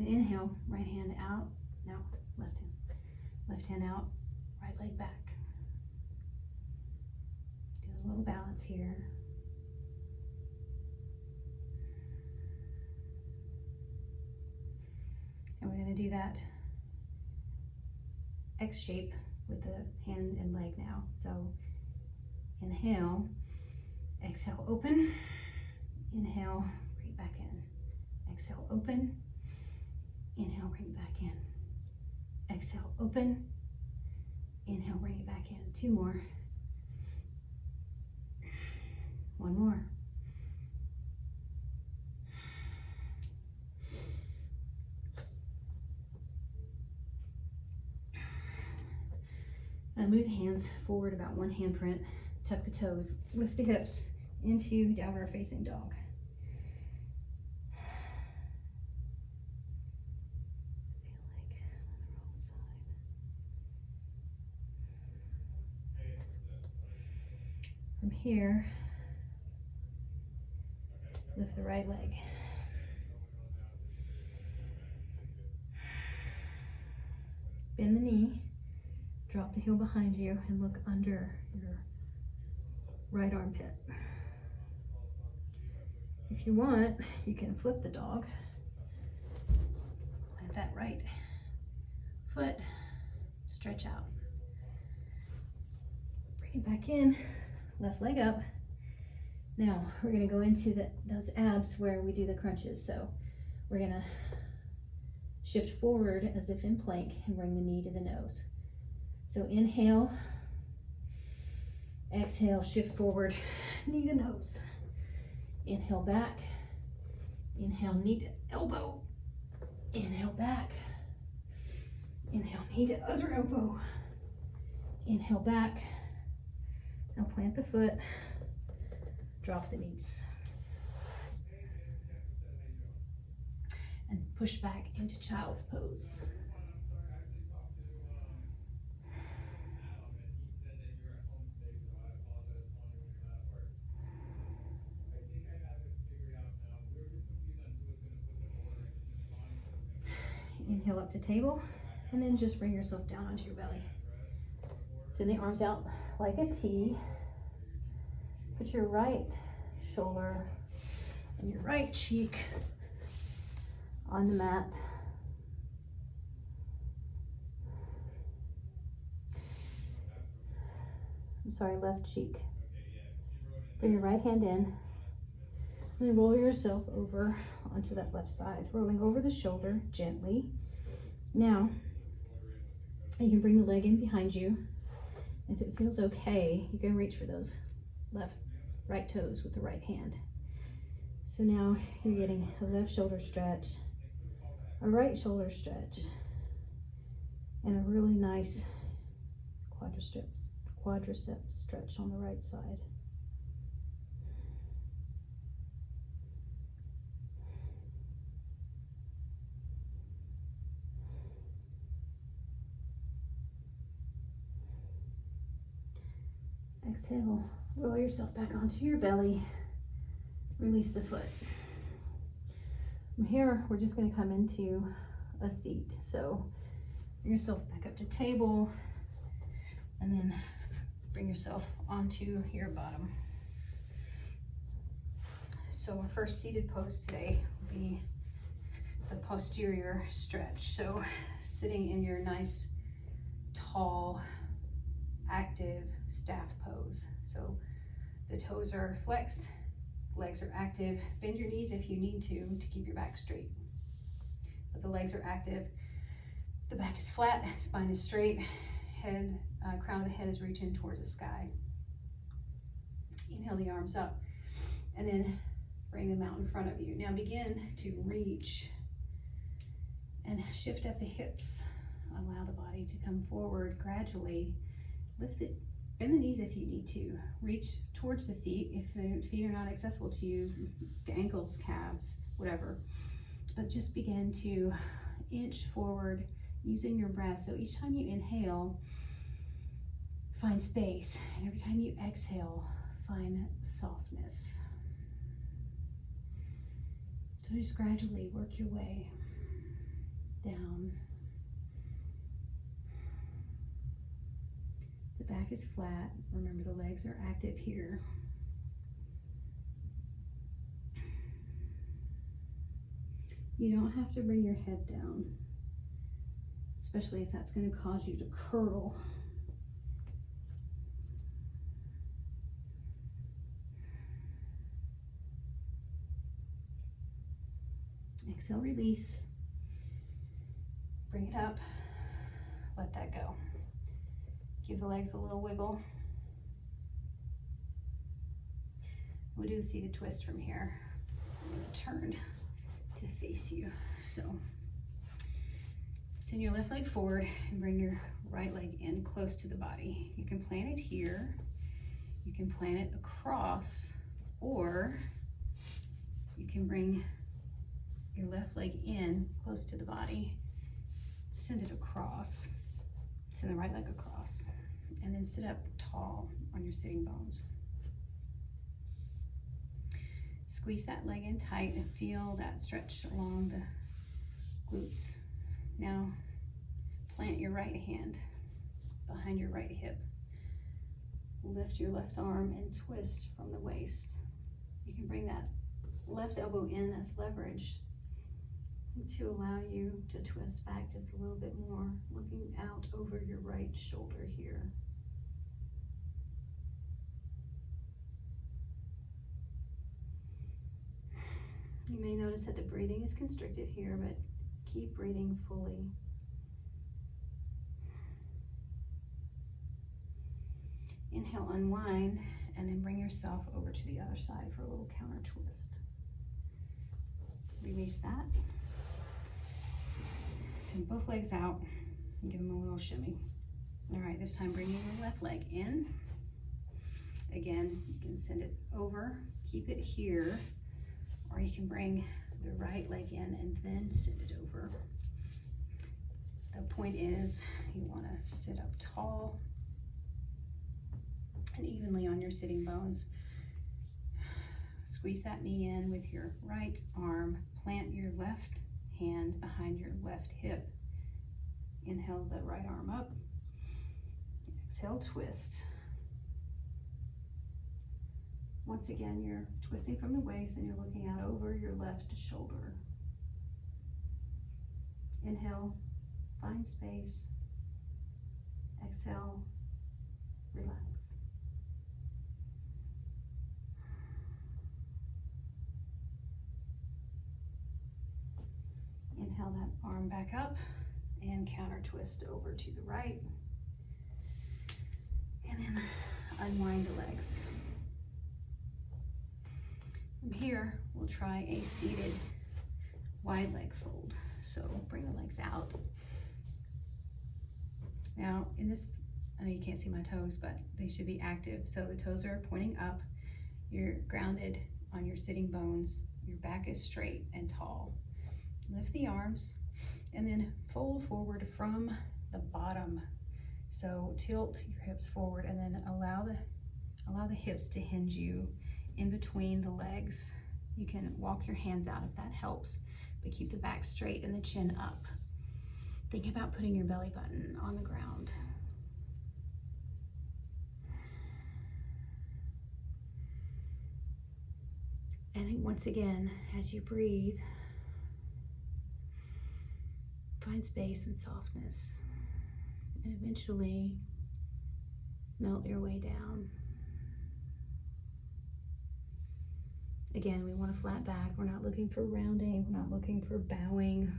Then inhale, right hand out. No, left hand. Left hand out, right leg back. Do a little balance here. And we're going to do that X shape with the hand and leg now. So inhale, exhale, open. Inhale, bring it back in. Exhale, open. Inhale, bring it back in. Exhale, open. Inhale, bring it back in. 2 more. 1 more. Now move the hands forward about 1 handprint. Tuck the toes. Lift the hips into downward facing dog. From here, lift the right leg. Bend the knee, drop the heel behind you, and look under your right armpit. If you want, you can flip the dog. Plant that right foot, stretch out. Bring it back in. Left leg up. Now we're going to go into those abs where we do the crunches. So we're going to shift forward as if in plank and bring the knee to the nose. So inhale, exhale, shift forward, knee to nose. Inhale back, inhale knee to elbow, inhale back, inhale knee to other elbow, inhale back. Now plant the foot, drop the knees. And push back into child's pose. Inhale up to table, and then just bring yourself down onto your belly. Send the arms out like a T. Put your right shoulder and your right cheek on the mat. I'm sorry, left cheek. Bring your right hand in, and then roll yourself over onto that left side, rolling over the shoulder gently. Now, you can bring the leg in behind you. If it feels okay, you can reach for those right toes with the right hand. So now you're getting a left shoulder stretch, a right shoulder stretch, and a really nice quadricep stretch on the right side. Exhale, roll yourself back onto your belly, release the foot. From here, we're just going to come into a seat. So bring yourself back up to table, and then bring yourself onto your bottom. So our first seated pose today will be the posterior stretch. So sitting in your nice, tall, active staff pose. So the toes are flexed, legs are active. Bend your knees if you need to keep your back straight. But the legs are active. The back is flat, spine is straight, head, crown of the head is reaching towards the sky. Inhale the arms up, and then bring them out in front of you. Now begin to reach and shift at the hips. Allow the body to come forward gradually. Lift it, bend the knees if you need to. Reach towards the feet if the feet are not accessible to you, the ankles, calves, whatever. But just begin to inch forward using your breath. So each time you inhale, find space. And every time you exhale, find softness. So just gradually work your way. down. The back is flat. Remember, the legs are active here. You don't have to bring your head down, especially if that's going to cause you to curl. Exhale, release. Bring it up. Let that go. Give the legs a little wiggle. We'll do the seated twist from here. I'm going to turn to face you. So send your left leg forward and bring your right leg in close to the body. You can plant it here, you can plant it across, or you can bring your left leg in close to the body, send it across, send the right leg across, and then sit up tall on your sitting bones. Squeeze that leg in tight and feel that stretch along the glutes. Now, plant your right hand behind your right hip. Lift your left arm and twist from the waist. You can bring that left elbow in as leverage to allow you to twist back just a little bit more, looking out over your right shoulder here. You may notice that the breathing is constricted here, but keep breathing fully. Inhale, unwind, and then bring yourself over to the other side for a little counter twist. Release that. Send both legs out and give them a little shimmy. All right, this time bringing your left leg in. Again, you can send it over, keep it here, or you can bring the right leg in and then send it over. The point is you want to sit up tall and evenly on your sitting bones. Squeeze that knee in with your right arm. Plant your left hand behind your left hip. Inhale the right arm up. Exhale, twist. Once again, you're twisting from the waist and you're looking out over your left shoulder. Inhale, find space. Exhale, relax. Inhale that arm back up and counter twist over to the right. And then unwind the legs. From here, we'll try a seated wide leg fold. So bring the legs out. Now in this, I know you can't see my toes, but they should be active. So the toes are pointing up, you're grounded on your sitting bones, your back is straight and tall. Lift the arms and then fold forward from the bottom. So tilt your hips forward and then allow the hips to hinge you in between the legs. You can walk your hands out if that helps, but keep the back straight and the chin up. Think about putting your belly button on the ground. And once again, as you breathe, find space and softness, and eventually melt your way down. Again, we want a flat back. We're not looking for rounding. We're not looking for bowing.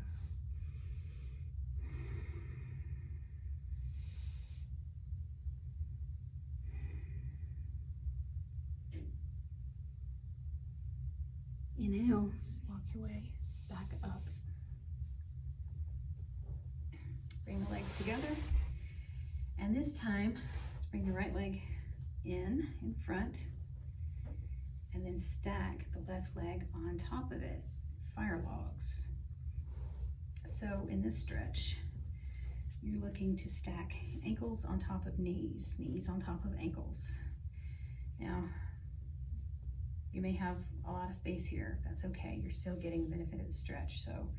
Inhale, walk your way back up. Bring the legs together. And this time, let's bring the right leg in front, and then stack the left leg on top of it, fire logs. So in this stretch, you're looking to stack ankles on top of knees, knees on top of ankles. Now, you may have a lot of space here. That's okay. You're still getting the benefit of the stretch. So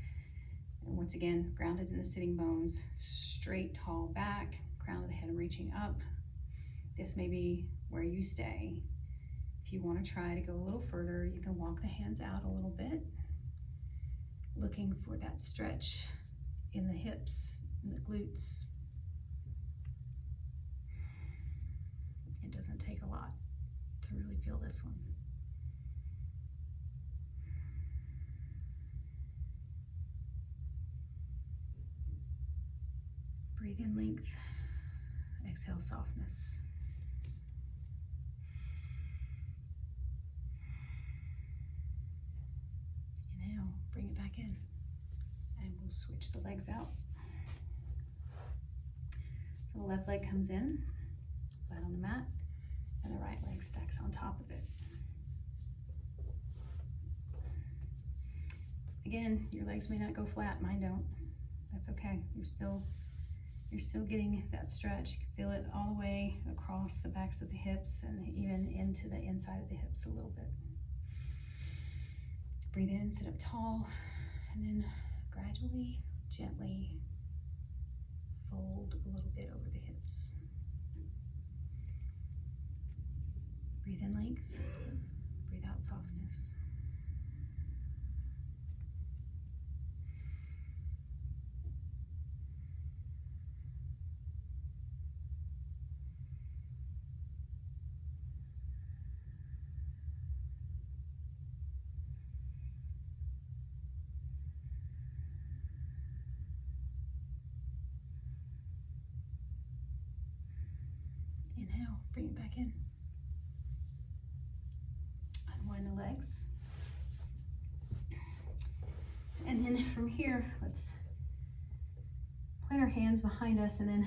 when once again, grounded in the sitting bones, straight tall back, crown of the head reaching up. This may be where you stay. If you want to try to go a little further, you can walk the hands out a little bit, looking for that stretch in the hips and the glutes. It doesn't take a lot to really feel this one. Breathe in length, exhale softness. Inhale, bring it back in, and we'll switch the legs out. So the left leg comes in, flat on the mat, and the right leg stacks on top of it. Again, your legs may not go flat, mine don't. That's okay. You're still getting that stretch. You can feel it all the way across the backs of the hips and even into the inside of the hips a little bit. Breathe in, sit up tall, and then gradually, gently fold a little bit over the hips. Breathe in length, breathe out softness. Inhale, bring it back in. Unwind the legs. And then from here, let's plant our hands behind us and then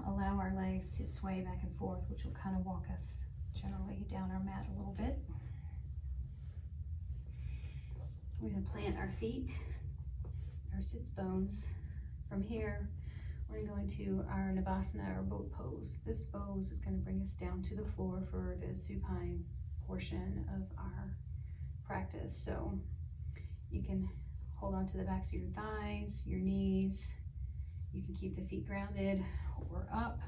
allow our legs to sway back and forth, which will kind of walk us generally down our mat a little bit. We're going to plant our feet, our sits bones. From here, we're going to go into our Navasana or boat pose. This pose is going to bring us down to the floor for the supine portion of our practice. So you can hold on to the backs of your thighs, your knees. You can keep the feet grounded or up,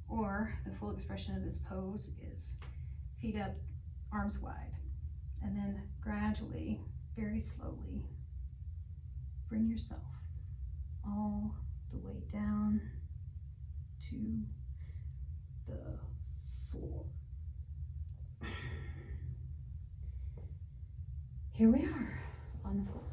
or the full expression of this pose is feet up, arms wide, and then gradually, very slowly, bring yourself all the way down to the floor. Here we are on the floor.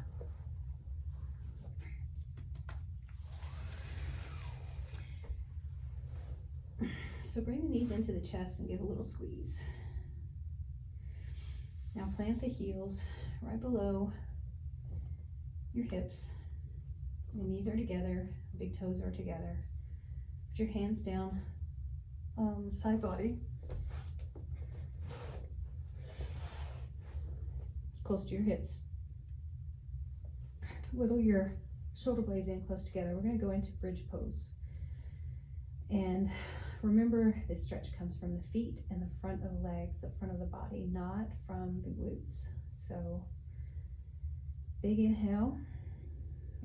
So bring the knees into the chest and give a little squeeze. Now plant the heels right below your hips. The knees are together, big toes are together. Put your hands down side body, close to your hips. Wiggle your shoulder blades in close together. We're going to go into bridge pose. And remember, this stretch comes from the feet and the front of the legs, the front of the body, not from the glutes. So big inhale,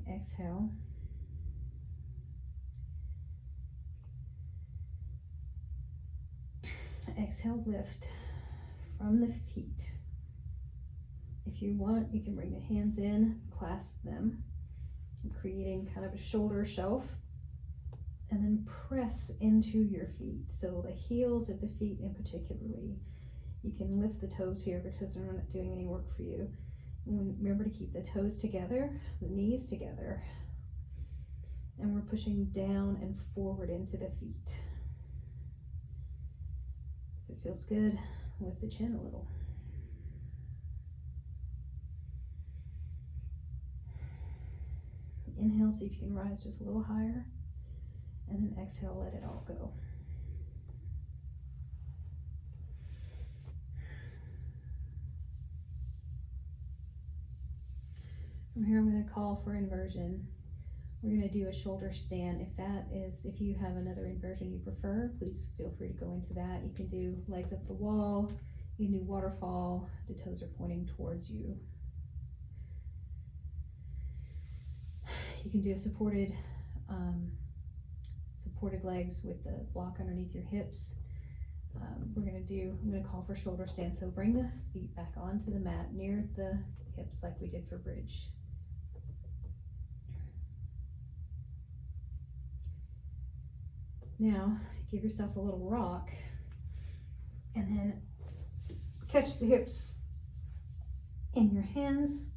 exhale. Exhale, lift from the feet. If you want, you can bring the hands in, clasp them, creating kind of a shoulder shelf, and then press into your feet. So the heels of the feet in particularly, you can lift the toes here because they're not doing any work for you. And remember to keep the toes together, the knees together, and we're pushing down and forward into the feet. If it feels good, lift the chin a little. Inhale, see if you can rise just a little higher, and then exhale, let it all go. From here, I'm going to call for inversion. We're going to do a shoulder stand. If you have another inversion you prefer, please feel free to go into that. You can do legs up the wall, you can do waterfall, the toes are pointing towards you. you can do a supported legs with the block underneath your hips. I'm gonna call for shoulder stand, so bring the feet back onto the mat near the hips like we did for bridge. Now, give yourself a little rock, and then catch the hips in your hands,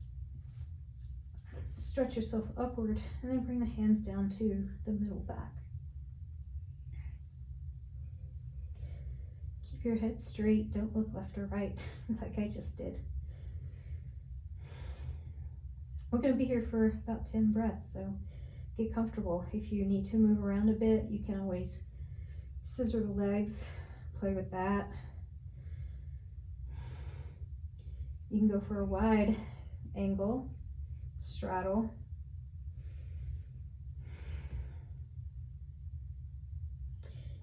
stretch yourself upward, and then bring the hands down to the middle back. Keep your head straight, don't look left or right like I just did. We're going to be here for about 10 breaths, so get comfortable. If you need to move around a bit, you can always scissor the legs, play with that. You can go for a wide angle, straddle.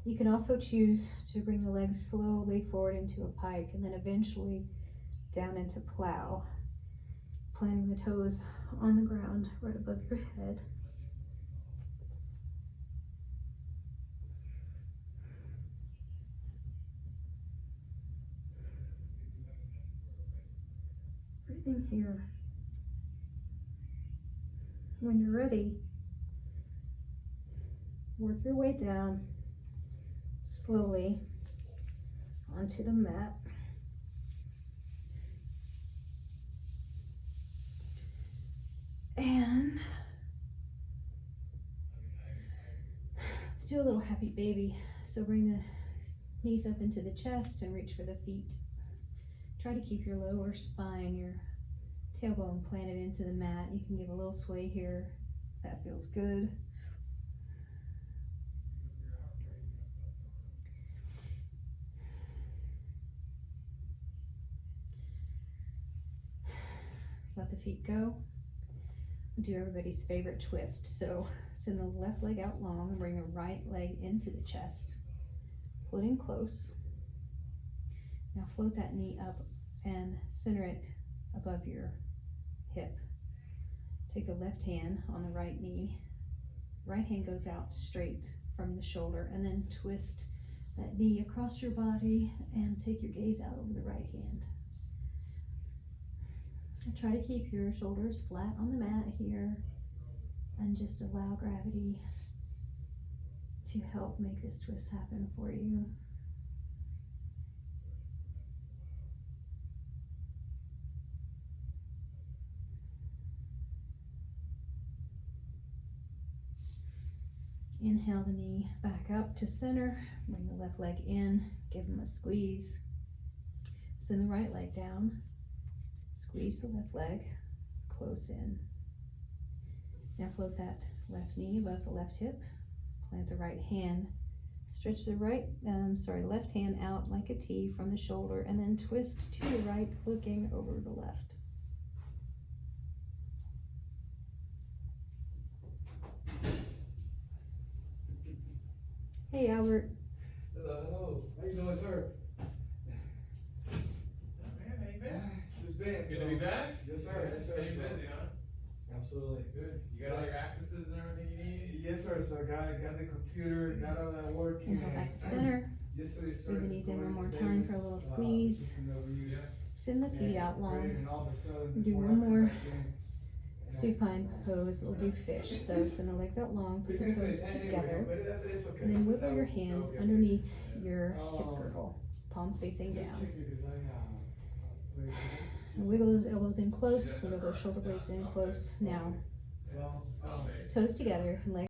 You can also choose to bring the legs slowly forward into a pike and then eventually down into plow, planting the toes on the ground right above your head. Breathing here. When you're ready, work your way down slowly onto the mat. And let's do a little happy baby. So bring the knees up into the chest and reach for the feet. Try to keep your lower spine, your tailbone planted into the mat. You can give a little sway here. That feels good. Let the feet go. Do everybody's favorite twist. So send the left leg out long and bring the right leg into the chest. Float in close. Now float that knee up and center it above your hip. Take the left hand on the right knee. Right hand goes out straight from the shoulder, and then twist that knee across your body and take your gaze out over the right hand. And try to keep your shoulders flat on the mat here and just allow gravity to help make this twist happen for you. Inhale the knee back up to center, bring the left leg in, give them a squeeze. Send the right leg down, squeeze the left leg, close in. Now float that left knee above the left hip, plant the right hand, stretch the left hand out like a T from the shoulder, and then twist to the right, looking over the left. Hey, Albert. Hello. How you doing, sir? What's up, man? How you been? Just been. Good to be back? Yes, sir. Yes, sir. Staying busy, huh? Absolutely. Good. You got all your accesses and everything you need? Yes, sir. So got the computer, got all that working. And go back to center. Yesterday Bring the knees in one more time for a little squeeze. Send the feet out long. Do one more supine pose. We'll do fish. So send the legs out long, put the toes together, and then wiggle your hands underneath your hip girdle, palms facing down. And wiggle those elbows in close, wiggle those shoulder blades in close. Now, toes together and legs